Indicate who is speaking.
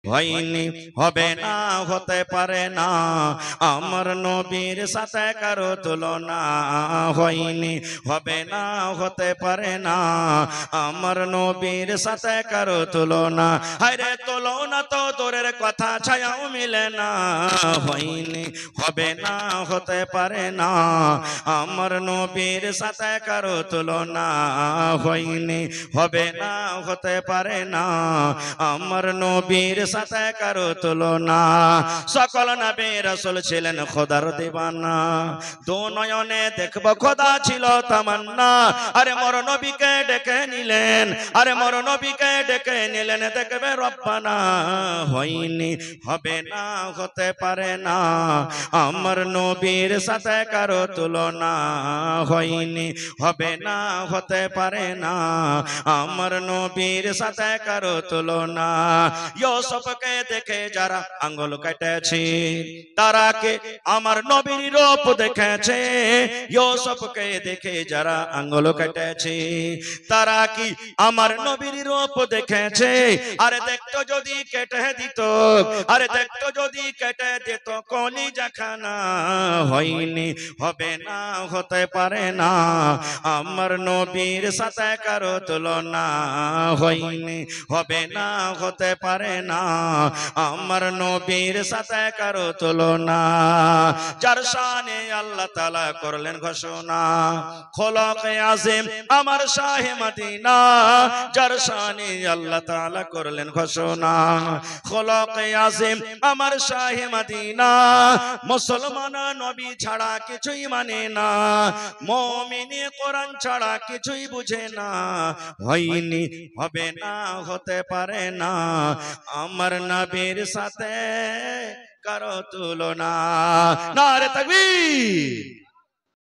Speaker 1: হয়নি, হবে না, হতে পারে না আমার নবীর সাথে কারো তুলনা। হয়নি, হবে না, হতে পারে না আমার নবীর সাথে কারো তুলনা। আরে তুলনা তো দূরের কথা, ছায়াও মিলে না। হয়নি, হবে না, হতে পারে না আমার নবীর সাথে কারো তুলনা। হয়নি, হবে না, হতে পারে না আমার নবীর সাথে কারো তুলনা। সকল নবী রাসূল ছিলেন খোদার দিওয়ানা, দু নয়নে দেখব খোদা ছিল তামান্না। আরে মোর নবীকে ডেকে নিলেন, আরে মোর নবীকে ডেকে নিলেন, দেখবে রব্বানা। হয়নি, হবে না, হতে পারে না আমার নবীর সাথে কারো তুলনা। হয়নি, হবে না, হতে পারে না আমার নবীর সাথে কারো তুলনা। ইউসুফকে দেখে যারা আঙ্গুল কেটেছে, তারা কে আমার নবীর রূপ দেখেছে। ইউসুফকে দেখে যারা আঙ্গুল কেটেছে, তারা কি আমার নবীর রূপ দেখেছে? আরে দেখতো যদি কেটে দিত, আরে দেখতো যদি কেটে দিত কলিজা খানা। হয়নি, হবে না, হতে পারে না আমার নবীর সাথে কারো তুলনা। হয়নি, হবে না, হতে পারে না আমার নবীর সাথে কারো তুলনা। যার শানে আল্লাহ তাআলা করলেন ঘোষণা, খোলাকে আযম আমার শাহে মদিনা। যার শানে আল্লাহ তাআলা করলেন ঘোষণা, খোলাকে আযম আমার শাহে মদিনা। মুসলমান নবী ছাড়া কিছুই মানে না, মুমিনে কোরআন ছাড়া কিছুই বুঝে না। হয়নি, হবে না, হতে পারে না আমার নবীর সাথে কারো তুলনা। নারে তাকবীর।